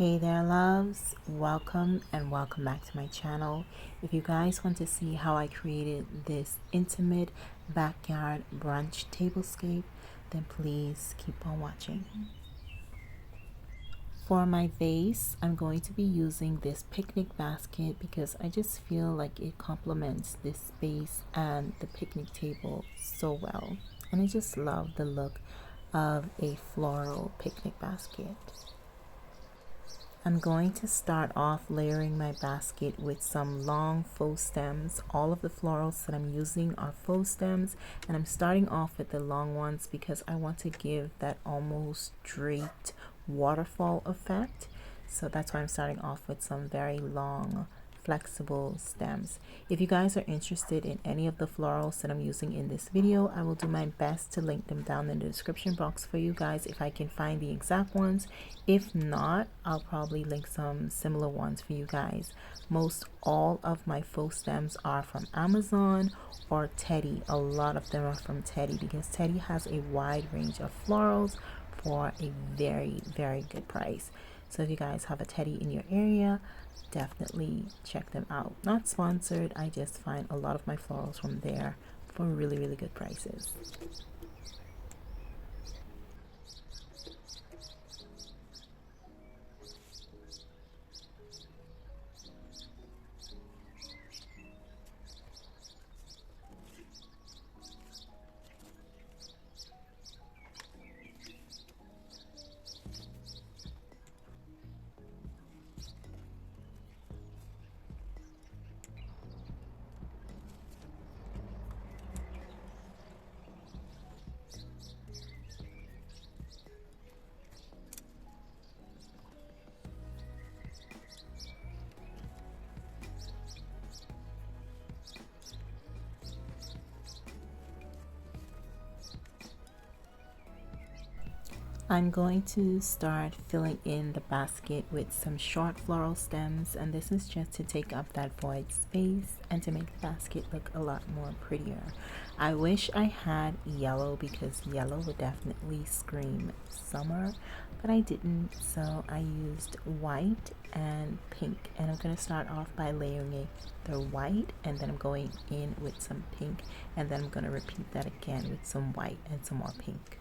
Hey there loves, welcome and welcome back to my channel. If you guys want to see how I created this intimate backyard brunch tablescape, then please keep on watching. For my vase, I'm going to be using this picnic basket because I just feel like it complements this space and the picnic table so well. And I just love the look of a floral picnic basket. I'm going to start off layering my basket with some long faux stems. All of the florals that I'm using are faux stems, and I'm starting off with the long ones because I want to give that almost draped waterfall effect. So that's why I'm starting off with some very long flexible stems. If you guys are interested in any of the florals that I'm using in this video, I will do my best to link them down in the description box for you guys if I can find the exact ones. If not, I'll probably link some similar ones for you guys. Most all of my faux stems are from Amazon or TEDI. A lot of them are from TEDI because TEDI has a wide range of florals for a very good price. So if you guys have a TEDI in your area, definitely check them out. Not sponsored, I just find a lot of my florals from there for really good prices. I'm going to start filling in the basket with some short floral stems, and this is just to take up that void space and to make the basket look a lot more prettier. I wish I had yellow because yellow would definitely scream summer, but I didn't, so I used white and pink, and I'm going to start off by layering the white, and then I'm going in with some pink, and then I'm going to repeat that again with some white and some more pink.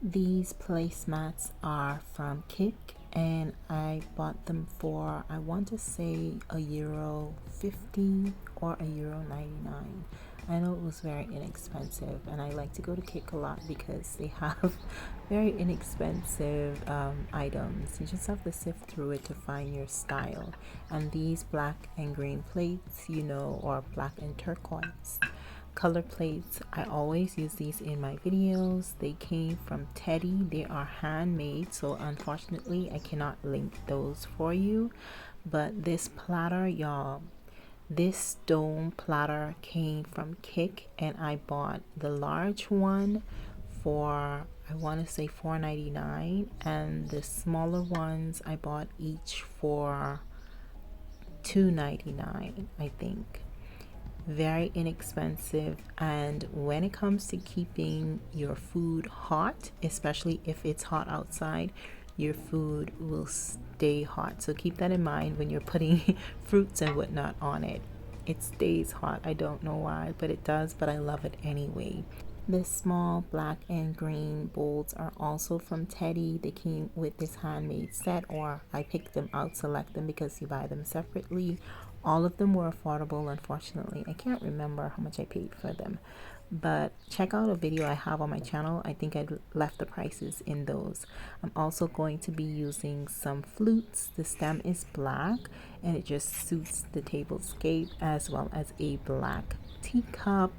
These placemats are from Kick, and I bought them for, I want to say, €1.50 or €1.99. I know it was very inexpensive, and I like to go to Kick a lot because they have very inexpensive items. You just have to sift through it to find your style. And these black and green plates, you know, or black and turquoise color plates, I always use these in my videos. They came from TEDI. They are handmade, so unfortunately I cannot link those for you. But this platter, y'all, this stone platter came from Kick, and I bought the large one for, I want to say, $4.99, and the smaller ones I bought each for $2.99, I think. Very inexpensive. And when it comes to keeping your food hot, especially if it's hot outside, your food will stay hot. So keep that in mind when you're putting fruits and whatnot on it. It stays hot. I don't know why, but it does, but I love it anyway. The small black and green bowls are also from TEDI. They came with this handmade set, or I picked them out, select them, because you buy them separately. All of them were affordable. Unfortunately, I can't remember how much I paid for them, but check out a video I have on my channel. I think I left the prices in those. I'm also going to be using some flutes. The stem is black and it just suits the tablescape, as well as a black teacup.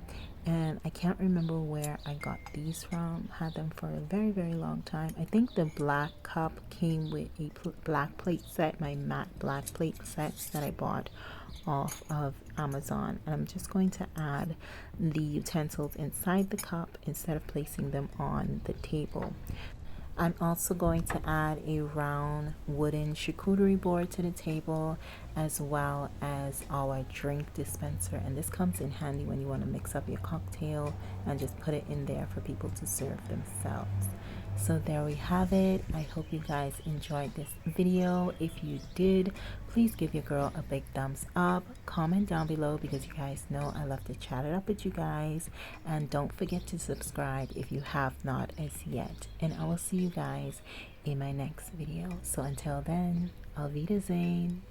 And I can't remember where I got these from. Had them for a very long time. I think the black cup came with a black plate set, my matte black plate sets that I bought off of Amazon. And I'm just going to add the utensils inside the cup instead of placing them on the table. I'm also going to add a round wooden charcuterie board to the table, as well as our drink dispenser, and this comes in handy when you want to mix up your cocktail and just put it in there for people to serve themselves. So there we have it. I hope you guys enjoyed this video. If you did, please give your girl a big thumbs up. Comment down below, because you guys know I love to chat it up with you guys. And don't forget to subscribe if you have not as yet. And I will see you guys in my next video. So until then, Auf Wiedersehen.